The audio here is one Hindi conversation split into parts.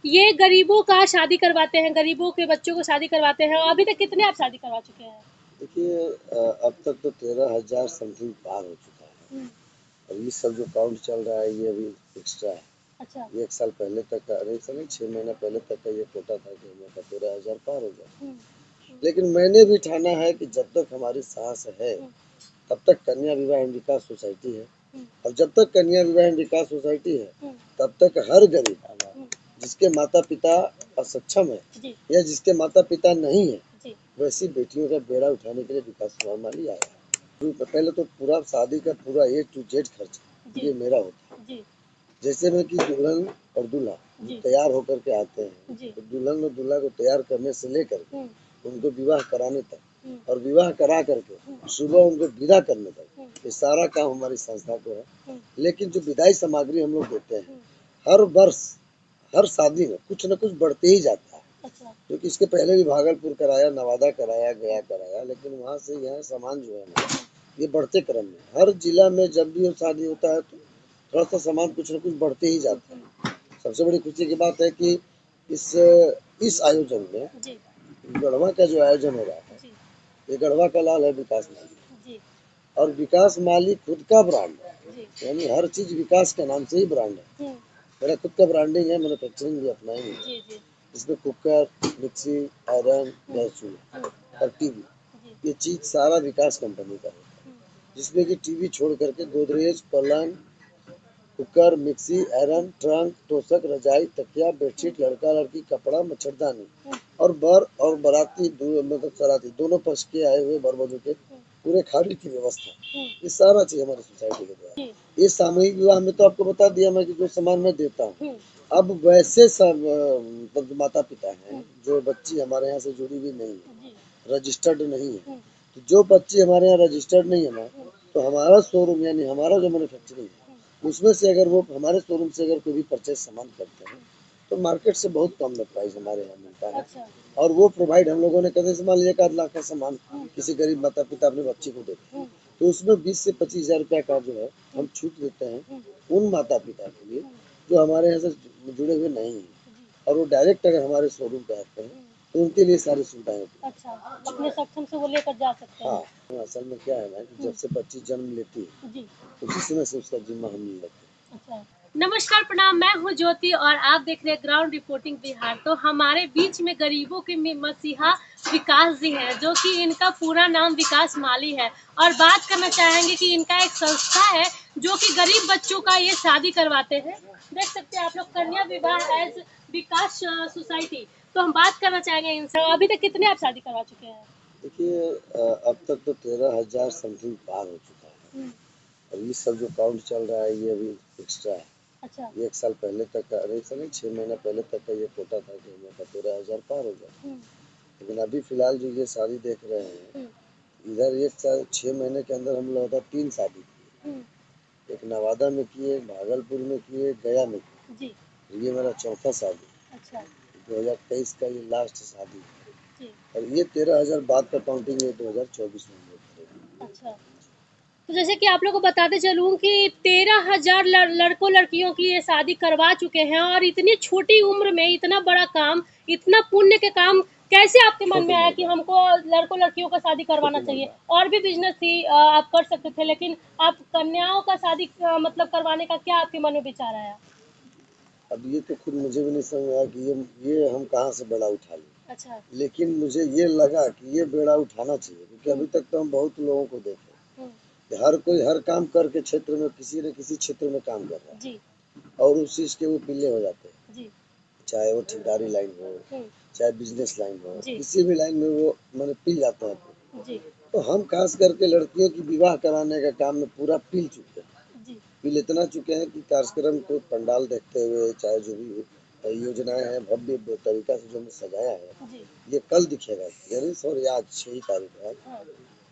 ये गरीबों का शादी करवाते हैं, गरीबों के बच्चों को शादी करवाते हैं। और अभी तक कितने आप शादी करवा चुके हैं? देखिए, अब तक तो 13,000 समथिंग पार हो चुका है। और ये सब जो काउंट चल रहा है ये अभी एक्स्ट्रा है। अच्छा। ये 1 साल पहले तक का, अरे नहीं 6 महीना पहले तक का ये कोटा था कि हम लोग का 13,000 पार हो जाए। लेकिन मैंने भी ठाना है कि जब तक हमारी सांस है तब तक कन्या विवाह एवं विकास सोसाइटी है। और जब तक कन्या विवाह एवं विकास सोसाइटी है तब तक हर गरीब जिसके माता पिता असक्षम है या जिसके माता पिता नहीं है वैसी बेटियों का बेड़ा उठाने के लिए विकास माली आया है। पहले तो पूरा शादी का पूरा A to Z खर्च ये मेरा होता है। जैसे में कि दुल्हन और दूल्हा तैयार होकर के आते हैं तो दुल्हन और दूल्हा को तैयार करने से लेकर के उनको विवाह कराने तक और विवाह करा करके सुबह उनको विदा करने तक ये सारा काम हमारी संस्था को है। लेकिन जो विदाई सामग्री हम लोग देते हैं हर वर्ष हर शादी में कुछ न कुछ बढ़ते ही जाता है। क्योंकि इसके पहले भी भागलपुर कराया, नवादा कराया, गया कराया, लेकिन वहाँ से यहाँ सामान जो है ना ये बढ़ते क्रम में हर जिला में जब भी शादी होता है तो थोड़ा सा सामान कुछ न कुछ बढ़ते ही जाता है। सबसे बड़ी खुशी की बात है कि इस आयोजन में गढ़वा का जो आयोजन हो रहा है ये गढ़वा का लाल है विकास माली और विकास माली खुद का ब्रांड है। यानी हर चीज विकास के नाम से ही ब्रांड है। मेरा खुद का ब्रांडिंग है, मैन्युफैक्चरिंग भी अपना ही है जिसमें कुकर, मिक्सी, आयरन, गैस चूल्हा और टीवी ये चीज सारा विकास कंपनी का है। जिसमें कि टीवी छोड़ करके गोदरेज, पलंग, कुकर, मिक्सी, आयरन, ट्रंक, तोशक, रजाई, तकिया, बेडशीट, लड़का लड़की कपड़ा, मच्छरदानी और बर और बाराती मतलब सराती दोनों पक्ष के आए हुए बर वधू के पूरे खाने की व्यवस्था ये सारा चीज हमारी सोसाइटी के द्वारा। ये सामूहिक विवाह में तो आपको बता दिया मैं कि जो सामान मैं देता हूँ। अब वैसे सब मतलब माता पिता हैं जो बच्ची हमारे यहाँ से जुड़ी हुई नहीं है, रजिस्टर्ड नहीं है, तो जो बच्ची हमारे यहाँ रजिस्टर्ड नहीं है ना तो हमारा शोरूम यानी हमारा जो मैन्युफैक्चरिंग है उसमें से अगर वो हमारे शोरूम से अगर कोई भी परचेज सामान करते हैं तो मार्केट से बहुत कम में प्राइस हमारे यहाँ मिलता है। अच्छा। और वो प्रोवाइड हम लोगों ने करने से मान लीजिए 1 लाख का सामान किसी गरीब माता पिता अपने बच्ची को देते हैं तो उसमें 20 से 25 हजार रुपया का जो है हम छूट देते हैं उन माता पिता के लिए जो हमारे यहाँ से जुड़े हुए नहीं है और वो डायरेक्ट अगर हमारे शोरूम पे आते हैं तो उनके लिए सारी सुविधाएं होती है। अच्छा, अपने सक्षम से वो लेकर जा सकते हैं। हाँ, असल में क्या है ना कि जब से बच्ची जन्म लेती है उसी समय से उसका जिम्मा हम लेते हैं। अच्छा। नमस्कार, प्रणाम। मैं हूं ज्योति और आप देख रहे हैं ग्राउंड रिपोर्टिंग बिहार। तो हमारे बीच में गरीबों के मसीहा विकास जी हैं जो कि इनका पूरा नाम विकास माली है और बात करना चाहेंगे कि इनका एक संस्था है जो कि गरीब बच्चों का ये शादी करवाते हैं। देख सकते हैं आप लोग कन्या विवाह एज विकास सोसाइटी। तो हम बात करना चाहेंगे इनसे। अभी तक कितने आप शादी करवा चुके हैं? देखिए, अब तक तो 13,000 समथिंग पार हो चुका है। और ये सब जो काउंट चल रहा है ये अभी एक्स्ट्रा है। अच्छा। ये 1 साल पहले तक का, अरे नहीं 6 महीना पहले तक का ये कोटा था कि हम लोग का 13,000 पार हो जाए। लेकिन अभी फिलहाल जो ये शादी देख रहे हैं इधर ये 6 महीने के अंदर हम लोग 3 शादी किए। एक नवादा में किए, भागलपुर में किए, गया में किए। ये मेरा चौथा शादी। अच्छा। 2023 का ये लास्ट शादी है और ये 13,000 बाद का काउंटिंग ये 2024 में हम लोग करेंगे। अच्छा। तो जैसे कि आप लोग को बताते चलूँ कि 13,000 लड़कों लड़कियों की ये शादी करवा चुके हैं और इतनी छोटी उम्र में इतना बड़ा काम, इतना पुण्य के काम कैसे आपके मन में आया कि हमको लड़कों लड़कियों का शादी करवाना चाहिए? और भी बिजनेस थी आप कर सकते थे, लेकिन आप कन्याओं का शादी मतलब करवाने का क्या आपके मन में विचार आया? अब ये तो खुद मुझे भी नहीं समझ आया कि ये हम कहाँ से बेड़ा उठा लें। अच्छा। लेकिन मुझे ये लगा कि ये बेड़ा उठाना चाहिए क्योंकि अभी तक तो हम बहुत लोगों को देखे कि हर कोई हर काम करके क्षेत्र में किसी न किसी क्षेत्र में काम कर रहा है और उस चीज के वो पीले हो जाते हैं। चाहे वो ठेकेदारी लाइन हो, चाहे बिजनेस लाइन हो, किसी भी लाइन में वो मैंने पील जाते हैं। तो हम खास करके लड़कियों की विवाह कराने का काम में पूरा पील चुके हैं। पील इतना चुके हैं कि कार्यक्रम को पंडाल देखते हुए चाहे जो भी योजनाएं हैं भव्य तरीका से जो हमने सजाया है ये कल दिखेगा यानी सॉरी आज 6 तारीख है।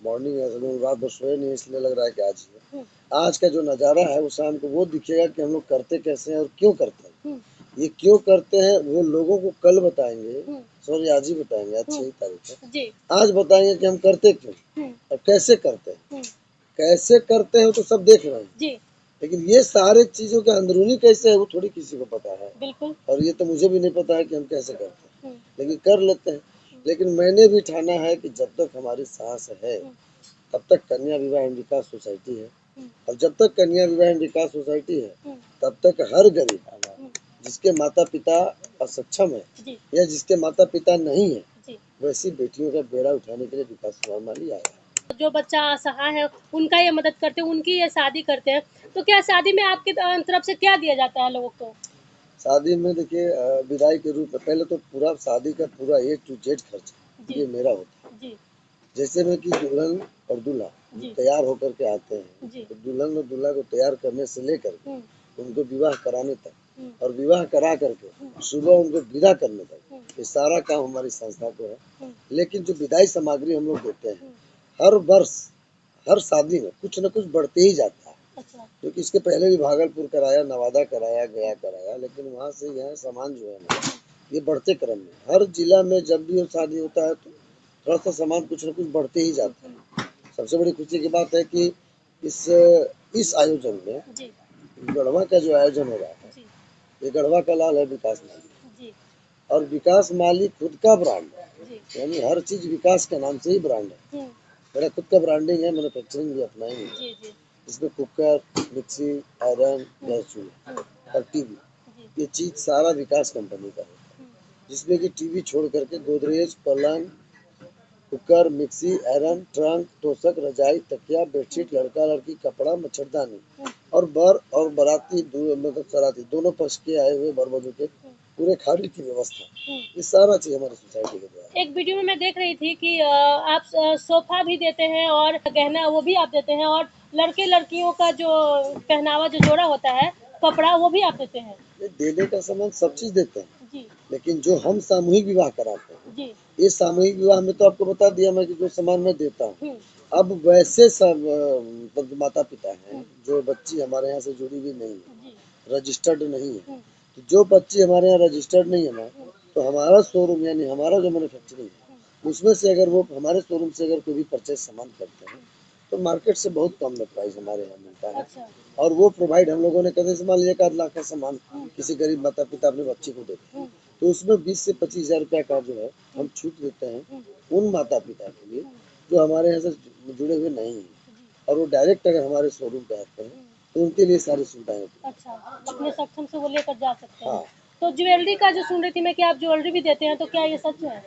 मॉर्निंग रात भर सोए नहीं इसलिए लग रहा है कि आज है। आज का जो नज़ारा है वो शाम को वो दिखेगा कि हम लोग करते कैसे हैं और क्यों करते हैं। ये क्यों करते हैं वो लोगों को कल बताएंगे, सॉरी आज ही बताएंगे, आज 6 तारीख है। आज बताएंगे कि हम करते क्यों और कैसे करते हैं। कैसे करते हैं तो सब देख रहे हैं लेकिन ये सारे चीजों के अंदरूनी कैसे है वो थोड़ी किसी को पता है, बिल्कुल। और ये तो मुझे भी नहीं पता है कि हम कैसे करते हैं, हम्म, लेकिन कर लेते हैं। लेकिन मैंने भी ठाना है कि जब तक हमारी सांस है तब तक कन्या विवाह एवं विकास सोसाइटी है, और जब तक कन्या विवाह एवं विकास सोसाइटी है तब तक हर गरीब जिसके माता पिता असक्षम है जी या जिसके माता पिता नहीं है, जी। वैसी बेटियों का बेड़ा उठाने के लिए विकास कुमार माली आया है। जो बच्चा असहाय है उनका ये मदद करते हैं, उनकी ये शादी करते हैं। तो क्या शादी में आपकी तरफ से क्या दिया जाता है लोगों को? शादी में देखिए विदाई के रूप में पहले तो पूरा शादी का पूरा A to Z खर्चा जी ये मेरा होता है। जी जैसे में कि दुल्हन और दूल्हा जी तैयार होकर के आते हैं, जी। तो दुल्हन और दूल्हा को तैयार करने से लेकर हम्म, उनको विवाह कराने तक, हम्म, और विवाह करा करके सुबह उनको विदा करने तक, ये सारा काम हमारी संस्था को है। हम्म, लेकिन जो विदाई सामग्री हम लोग देते हैं, हम्म, हर वर्ष हर शादी में कुछ न कुछ बढ़ते ही जाता है। अच्छा। क्योंकि इसके पहले भी भागलपुर कराया, नवादा कराया, गया कराया, लेकिन वहाँ से यहाँ सामान जो है ना ये बढ़ते क्रम में हर जिला में जब भी शादी होता है तो थोड़ा सा सामान कुछ न कुछ बढ़ते ही जाता है। सबसे बड़ी खुशी की बात है कि इस इस आयोजन में जी गढ़वा का जो आयोजन हो रहा है, जी ये गढ़वा का लाल है विकास माली, जी और विकास माली खुद का ब्रांड है, जी। यानी हर चीज विकास के नाम से ही ब्रांड है। मेरा खुद का ब्रांडिंग है, मैन्युफैक्चरिंग भी अपना ही है, जी जी इसमें कुकर, मिक्सी, आयरन, गैस चूल्हा और टीवी, जी। ये चीज सारा विकास कंपनी का है, जिसमें कि टीवी छोड़ करके गोदरेज, पलंग, कुकर, मिक्सी, आयरन, ट्रंक, तोशक, रजाई, तकिया, बेडशीट, लड़का लड़की कपड़ा, मच्छरदानी, और बर और बराती मतलब सराती दोनों पक्ष के आए हुए बर वधू के पूरे खाने की व्यवस्था, ये सारा चीज हमारी सोसाइटी के द्वारा। एक वीडियो में मैं देख रही थी कि आप सोफा भी देते हैं और गहना वो भी आप देते हैं, और लड़के लड़कियों का जो पहनावा जो जोड़ा होता है कपड़ा वो भी आप देते हैं। ये देने का सामान सब चीज देते हैं, जी लेकिन जो हम सामूहिक विवाह कराते हैं, जी। ये सामूहिक विवाह में तो आपको बता दिया मैं कि जो सामान मैं देता हूँ। हम्म, अब वैसे सब मतलब माता पिता हैं जो बच्ची हमारे यहाँ से जुड़ी हुई नहीं है, जी। रजिस्टर्ड नहीं है, तो जो बच्ची हमारे यहाँ रजिस्टर्ड नहीं है ना, तो हमारा शोरूम यानी हमारा जो मैन्युफैक्चरिंग है उसमें से अगर वो हमारे शोरूम से अगर कोई भी परचेज सामान करते हैं तो मार्केट से बहुत कम में प्राइस हमारे यहाँ मिलता है, अच्छा। और वो प्रोवाइड हम लोगों ने कैसे मान लिया 1 लाख का सामान किसी गरीब माता पिता अपने बच्चे को देते हैं, तो उसमें 20 से 25 हजार रुपया का जो है हम छूट देते हैं उन माता पिता के लिए जो हमारे यहाँ से जुड़े हुए नहीं हैं, और वो डायरेक्ट अगर हमारे शोरूम पे आते हैं तो उनके लिए सारी सुविधाएं होती हैं। अच्छा, अपने सक्षम से वो लेकर जा सकते हैं। हाँ, तो ज्वेलरी का जो सुन रही थी मैं कि आप ज्वेलरी भी देते हैं, तो क्या ये सच है?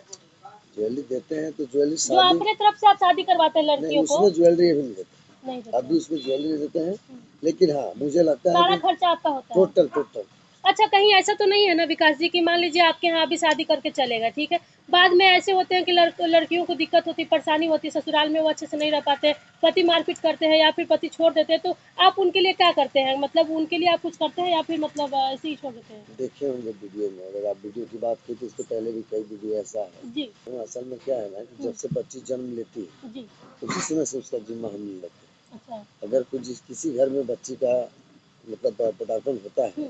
ज्वेलरी देते हैं तो ज्वेलरी जो शादी अपने तरफ से आप शादी करवाते हैं नहीं, लड़कियों को? उसमें ज्वेलरी अभी नहीं देते, नहीं देते अभी हैं। उसमें ज्वेलरी देते हैं, लेकिन हाँ मुझे लगता है सारा कि खर्चा आपका होता है? टोटल टोटल अच्छा, कहीं ऐसा तो नहीं है ना विकास जी कि मान लीजिए आपके यहाँ अभी शादी करके चलेगा, ठीक है, बाद में ऐसे होते हैं कि लड़कियों को दिक्कत होती है, परेशानी होती है, ससुराल में वो अच्छे से नहीं रह पाते, पति मारपीट करते हैं या फिर पति छोड़ देते हैं, तो आप उनके लिए क्या करते हैं? मतलब उनके लिए आप कुछ करते हैं या फिर मतलब ऐसे ही छोड़ देते हैं? देखे होंगे वीडियो में, अगर आप वीडियो की बात की तो इसके पहले भी कई वीडियो ऐसा है। जी तो असल में क्या है ना कि जब से बच्ची जन्म लेती है जी। उसी समय से उसका जिम्मा हम लेते हैं। अच्छा। अगर कुछ किसी घर में बच्ची का मतलब पदार्पण होता है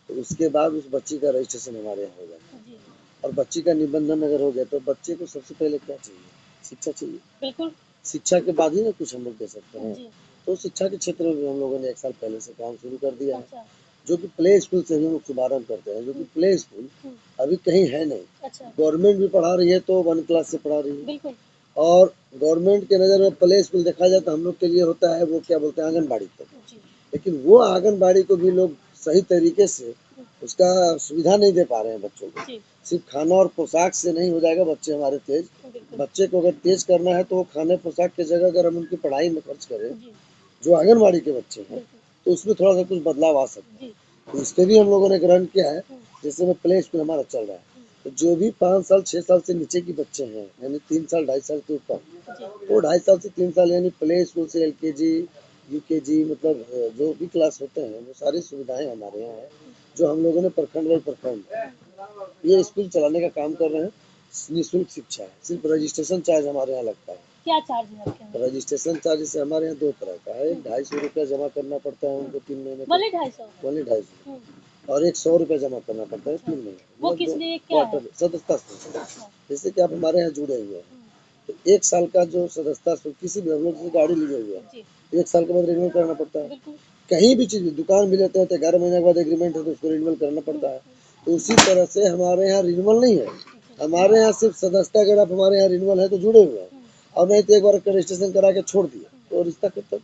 तो उसके बाद उस बच्ची का रजिस्ट्रेशन हमारे यहाँ हो जाता है, जी और बच्ची का निबंधन अगर हो गया तो बच्चे को सबसे पहले क्या चाहिए, शिक्षा चाहिए। बिल्कुल। शिक्षा के बाद ही ना कुछ हम लोग दे सकते हैं, जी। तो शिक्षा के क्षेत्र में भी हम लोगों ने 1 साल पहले से काम शुरू कर दिया है, अच्छा। जो कि प्ले स्कूल से भी हम लोग शुभारम्भ करते हैं, जो कि प्ले स्कूल हम्म, अभी कहीं है नहीं। अच्छा। गवर्नमेंट भी पढ़ा रही है तो 1 क्लास से पढ़ा रही है, बिल्कुल। और गवर्नमेंट के नज़र में प्ले स्कूल देखा जाए तो हम लोग के लिए होता है वो क्या बोलते हैं आंगनबाड़ी तक, जी लेकिन वो आंगनबाड़ी को भी लोग सही तरीके से उसका सुविधा नहीं दे पा रहे हैं बच्चों को। जी। सिर्फ खाना और पोशाक से नहीं हो जाएगा बच्चे हमारे तेज, बिल्कुल। बच्चे को अगर तेज करना है तो वो खाने पोशाक की जगह अगर हम उनकी पढ़ाई में खर्च करें जी जो आंगनबाड़ी के बच्चे हैं बिल्कुल। तो उसमें थोड़ा सा कुछ बदलाव आ सकता है, जी। तो इस पे भी हम लोगों ने ग्रहण किया है। जैसे में प्ले स्कूल हमारा चल रहा है, तो जो भी 5 साल 6 साल से नीचे के बच्चे हैं यानी 3 साल 2.5 साल के ऊपर, तो 2.5 साल से 3 साल यानी प्ले स्कूल से LKG UKG मतलब जो भी क्लास होते हैं वो सारी सुविधाएं हमारे यहाँ है, जो हम लोगों ने प्रखंड बाई प्रखंड ये स्कूल चलाने का काम कर रहे हैं। निःशुल्क शिक्षा है, सिर्फ रजिस्ट्रेशन चार्ज हमारे यहाँ लगता है। क्या चार्ज है आपके यहाँ? रजिस्ट्रेशन चार्ज से हमारे यहाँ 2 तरह का है, 250 रुपया जमा करना पड़ता है उनको 3 महीने बोले 250? ओनली 250, और एक 100 रुपया जमा करना पड़ता है 3 महीने, वो मतलब किस दो लिए क्या है? क्वार्टर सदस्यता शुल्क। अच्छा। जैसे कि आप हमारे यहाँ जुड़े हुए हैं तो 1 साल का जो सदस्यता शुल्क किसी भी हम लोग जैसे गाड़ी लिए हुए हैं जी 1 साल के बाद रिन्यू करना पड़ता है, बिल्कुल। कहीं भी चीज दुकान भी लेते हैं तो 11 महीने के बाद एग्रीमेंट है तो उसको रिन्यूअल करना पड़ता है। तो उसी तरह से हमारे यहाँ रिन्यूअल नहीं है, हमारे यहाँ सिर्फ सदस्यता अगर आप हमारे यहाँ रिन्यूअल है तो जुड़े हुए हैं, और नहीं तो एक बार रजिस्ट्रेशन करा के छोड़ दिए तो रिश्ता खत्म।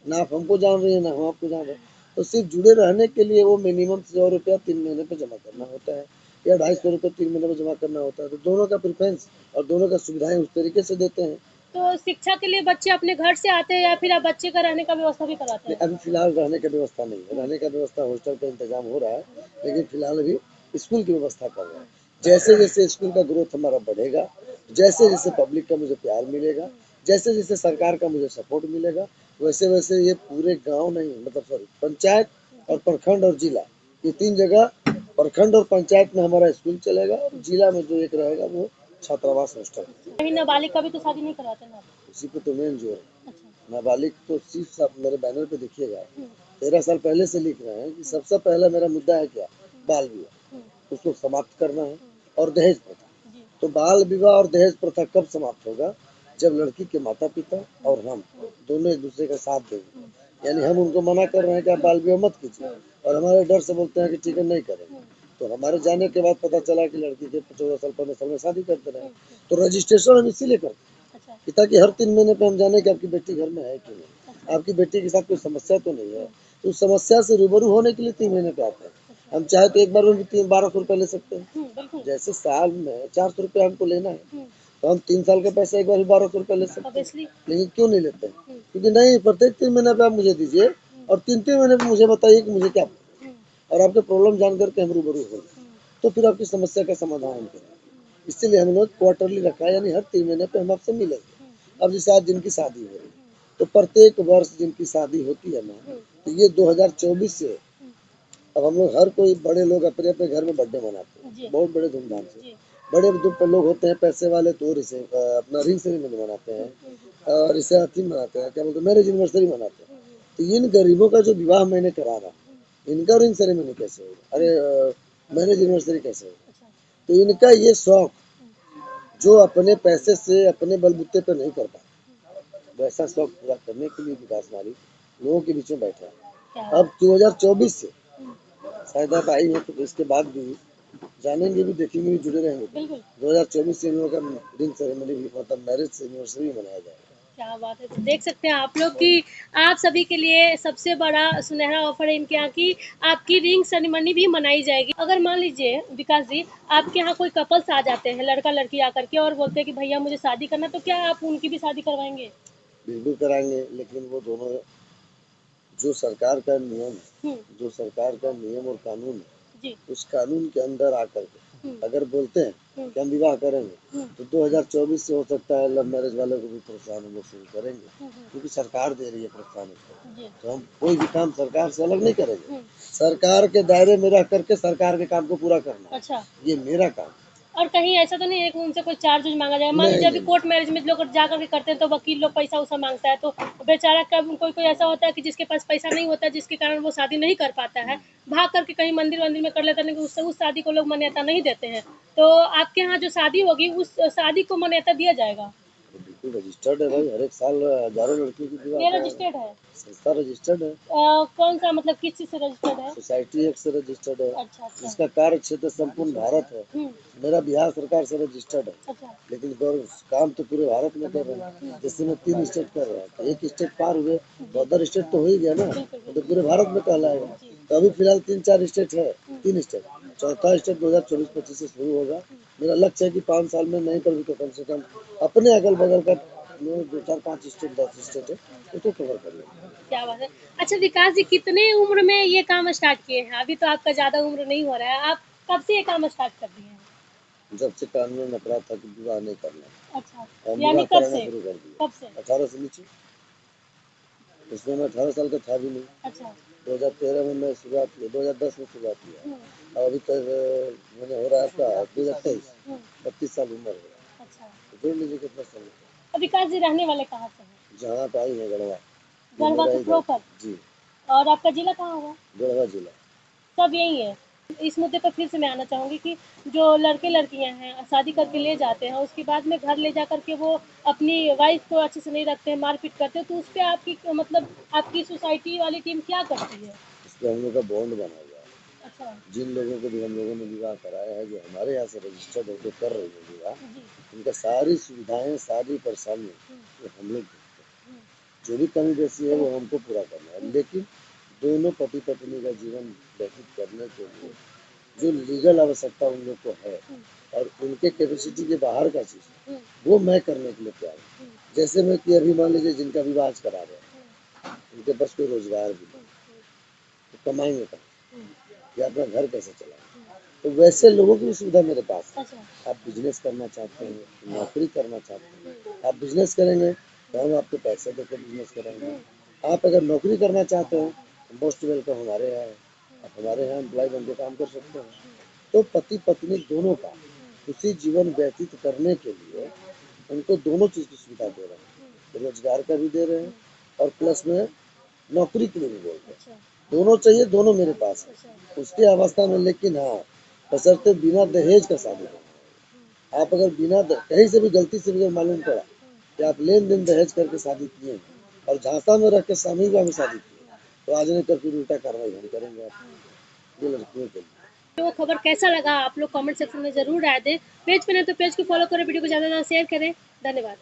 ना आप हमको जान रही है ना हम आपको जान रहे हैं। तो सिर्फ जुड़े रहने के लिए वो मिनिमम 100 रुपया 3 महीने पे जमा करना होता है, या 250 रुपये 3 महीने में जमा करना होता है। तो दोनों का प्रेफरेंस और दोनों का सुविधाएं उस तरीके से देते हैं। तो शिक्षा के लिए बच्चे अपने घर से आते हैं या फिर आप बच्चे का रहने का व्यवस्था भी कराते हैं? अभी फिलहाल रहने का व्यवस्था नहीं है, रहने का व्यवस्था हॉस्टल का इंतजाम हो रहा है, लेकिन फिलहाल अभी स्कूल की व्यवस्था कर रहे हैं। जैसे जैसे स्कूल का ग्रोथ हमारा बढ़ेगा, जैसे जैसे पब्लिक का मुझे प्यार मिलेगा, जैसे जैसे सरकार का मुझे सपोर्ट मिलेगा, वैसे वैसे ये पूरे गांव नहीं, मतलब सॉरी पंचायत और प्रखंड और जिला, ये 3 जगह, प्रखंड और पंचायत में हमारा स्कूल चलेगा, और जिला में जो एक रहेगा वो छात्रावास हॉस्टल। कहीं नाबालिग का भी तो शादी नहीं करवाते ना आप? उसी पे तो मेन जोर है। अच्छा। नाबालिग तो सिर्फ आप मेरे बैनर पे देखिएगा, 13 साल पहले से लिख रहे हैं कि सबसे पहला मेरा मुद्दा है क्या, बाल विवाह, उसको समाप्त करना है, और दहेज प्रथा। तो बाल विवाह और दहेज प्रथा कब समाप्त होगा, जब लड़की के माता पिता और हम दोनों एक दूसरे का साथ देंगे। यानी हम उनको मना कर रहे हैं कि आप बाल विवाह मत कीजिए, और हमारे डर से बोलते हैं कि ठीक है नहीं करेंगे। तो हमारे जाने के बाद पता चला कि लड़की के 14 साल 15 साल में शादी करते रहे। तो रजिस्ट्रेशन हम इसीलिए करते हैं कि ताकि हर 3 महीने पे हम जाने कि आपकी बेटी घर में है कि नहीं, आपकी बेटी के साथ कोई समस्या तो नहीं है। तो उस समस्या से रूबरू होने के लिए 3 महीने पे आते हैं। हम चाहे तो एक बार में भी 1200 रुपये ले सकते हैं। जैसे साल में 400 रुपये हमको लेना है, तो हम 3 साल का पैसा एक बार 1200 रुपये ले सकते हैं। लेकिन क्यों नहीं लेते हैं? क्योंकि नहीं, प्रत्येक 3 महीने पे आप मुझे दीजिए, और 3 महीने पे मुझे बताइए कि मुझे क्या, और आपके प्रॉब्लम जान करके हम रूबरू होंगे, तो फिर आपकी समस्या का समाधान हम करेंगे। इसीलिए हम लोग क्वार्टरली रखा है, यानी हर 3 महीने पे हम आपसे मिलेंगे। अब जैसे आज जिनकी शादी हो रही, तो प्रत्येक वर्ष जिनकी शादी होती है ना, तो ये 2024 से अब हम लोग हर कोई बड़े लोग अपने अपने घर में बर्थडे मनाते हैं बहुत बड़े धूमधाम से। बड़े जो लोग होते हैं पैसे वाले तो अपना रिंग सेरेमनी मनाते हैं, और इसे अथी मनाते हैं, क्या बोलते हैं, मैरिज एनिवर्सरी मनाते हैं। तो इन गरीबों का जो विवाह मैंने करा रहा, इनका रिंग सेरेमनी कैसे होगा, अरे मैरिज एनिवर्सरी कैसे होगा? तो इनका ये शौक जो अपने पैसे से अपने बलबूते पर नहीं कर पाते, वैसा शौक पूरा करने के लिए विकास माली लोगों के बीच में बैठा है। अब 2024 से शायद आप आई हो तो इसके बाद भी जानेंगे भी, देखेंगे भी, जुड़े रहेंगे। 2024 से इन लोगों का रिंग सेरेमनी भी, मतलब मैरिज एनिवर्सरी मनाया जाएगा। क्या बात है। तो देख सकते हैं आप लोग कि आप सभी के लिए सबसे बड़ा सुनहरा ऑफर है इनके यहाँ की, आपकी रिंग सेरेमनी भी मनाई जाएगी। अगर मान लीजिए विकास जी, आपके यहाँ कोई कपल्स आ जाते हैं, लड़का लड़की आकर के और बोलते हैं कि भैया मुझे शादी करना, तो क्या आप उनकी भी शादी करवाएंगे? बिल्कुल कराएंगे, लेकिन वो दोनों जो सरकार का नियम, जो सरकार का नियम और कानून है, उस कानून के अंदर आकर के अगर बोलते हैं कि हम विवाह करेंगे, तो 2024 से हो सकता है लव मैरिज वाले को भी प्रोत्साहन हम लोग शुरू करेंगे, क्योंकि सरकार दे रही है प्रोत्साहन उसको। तो हम कोई भी काम सरकार से अलग नहीं करेंगे, सरकार के दायरे में रह करके सरकार के काम को पूरा करना। अच्छा, ये मेरा काम। और कहीं ऐसा तो नहीं है कि उनसे कोई चार्ज मांगा जाए? मान लीजिए अभी कोर्ट मैरिज में लोग जा करके करते हैं तो वकील लोग पैसा उसा मांगता है, तो बेचारा कब कोई कोई ऐसा होता है कि जिसके पास पैसा नहीं होता है, जिसके कारण वो शादी नहीं कर पाता है, भाग करके कहीं मंदिर वंदिर में कर लेता है, लेकिन उस शादी को लोग मान्यता नहीं देते हैं। तो आपके यहाँ जो शादी होगी उस शादी को मान्यता दिया जाएगा? तो बिल्कुल रजिस्टर्ड है भाई, हर एक साल हजारों लड़कियों की विवाह ये रजिस्टर्ड है? संस्था रजिस्टर्ड है। कौन सा, मतलब किस चीज से रजिस्टर्ड है? सोसाइटी एक्ट से रजिस्टर्ड है। अच्छा अच्छा। इसका कार्य क्षेत्र संपूर्ण भारत है। मेरा बिहार सरकार से रजिस्टर्ड है। अच्छा। लेकिन काम तो पूरे भारत में कर रहे हैं। जैसे मैं 3 स्टेट कर रहा हूँ, एक स्टेट पार हुए तो अदर स्टेट तो हो ही गया ना, तो पूरे भारत में कहलाएगा। तो अभी फिलहाल 3-4 स्टेट है, 3 स्टेट, चौथा स्टेट 2024-25 से शुरू होगा। मेरा लक्ष्य है कि 5 साल में नहीं कर भी तो कम से कम अपने अगल बगल का 2-4-5 स्टेट 10 स्टेट है उसको कवर कर लेंगे। क्या बात है। अच्छा विकास जी, कितने उम्र में ये काम स्टार्ट किए हैं? अभी तो आपका ज्यादा उम्र नहीं हो रहा है, आप कब से ये काम स्टार्ट कर दिए हैं? जब से कानून में अपराध था कि विवाह नहीं करना। अच्छा, हम यानी विवाह कब कराना से? शुरू कर दिया। कब से? 18 से नीचे। उसमें मैं 18 साल का था भी नहीं। अच्छा। 2013 में मैं शुरुआत की, 2010 में शुरुआत किया, और अभी तक मैंने हो रहा है आपका 2023, 32 साल उम्र है। अच्छा। तो जोड़ लीजिए कितना समय। तो विकास जी रहने वाले कहाँ से हैं? जहाँ पे आई है गढ़वा। गढ़वा के प्रॉपर? जी। और आपका जिला कहाँ हुआ? गढ़वा जिला। सब यही है? इस मुद्दे पर फिर से मैं आना चाहूँगी कि जो लड़के लड़कियां हैं शादी करके ले जाते हैं, उसके बाद में घर ले जा करके वो अपनी वाइफ को अच्छे से नहीं रखते हैं, मारपीट करते हैं, तो उस पे आपकी मतलब आपकी सोसाइटी वाली टीम क्या करती है? इस पे हम लोग का बॉन्ड बना हुआ है। अच्छा। जिन लोगों को भी हम लोगों ने विवाह कराया है, जो हमारे यहाँ से रजिस्टर्ड होकर कर रही है विवाह, जी। उनका सारी सुविधाएं, सारी परेशानियां वो हम लोग देखते हैं। जो भी कमी बेसी है वो हमको पूरा करना है, लेकिन दोनों पति पत्नी का जीवन व्यतीत करने के लिए जो लीगल आवश्यकता उन लोग को है और उनके कैपेसिटी के बाहर का चीज वो मैं करने के लिए तैयार हूँ। जैसे मैं कि अभी मान लीजिए जिनका विवाह आज करा रहे हैं, उनके पास कोई रोजगार भी नहीं, तो कमाएंगे कहाँ या अपना घर कैसे चलाएंगे? तो वैसे लोगों की भी सुविधा मेरे पास है। आप बिजनेस करना चाहते हैं, नौकरी करना चाहते हैं, आप बिजनेस करेंगे तो हम आपको पैसे देकर बिजनेस कराएंगे। आप अगर नौकरी करना चाहते हैं तो मोस्ट वेलकम हमारे यहाँ है, आप हमारे यहाँ एम्प्लॉय बन के काम कर सकते हैं। तो पति पत्नी दोनों का उसी जीवन व्यतीत करने के लिए उनको दोनों चीज की सुविधा दे रहे हैं, रोजगार का भी दे रहे हैं और प्लस में नौकरी के लिए भी बोल रहे हैं। दोनों चाहिए, दोनों मेरे पास है उसकी अवस्था में, लेकिन हाँ बशर्ते बिना दहेज का शादी करना। आप अगर कहीं से भी गलती से भी अगर मालूम पड़ा कि आप लेन देन दहेज करके शादी किए हैं और झांसा में रख के स्वामी विवाह में शादी की है, तो आज नहीं कर फिर उल्टा कार्रवाई हम करेंगे आप ये लड़कियों के लिए। वो खबर कैसा लगा आप लोग कमेंट सेक्शन में जरूर राय दें। पेज पे नहीं तो पेज को फॉलो करें, वीडियो को ज़्यादा से ज़्यादा शेयर करें। धन्यवाद।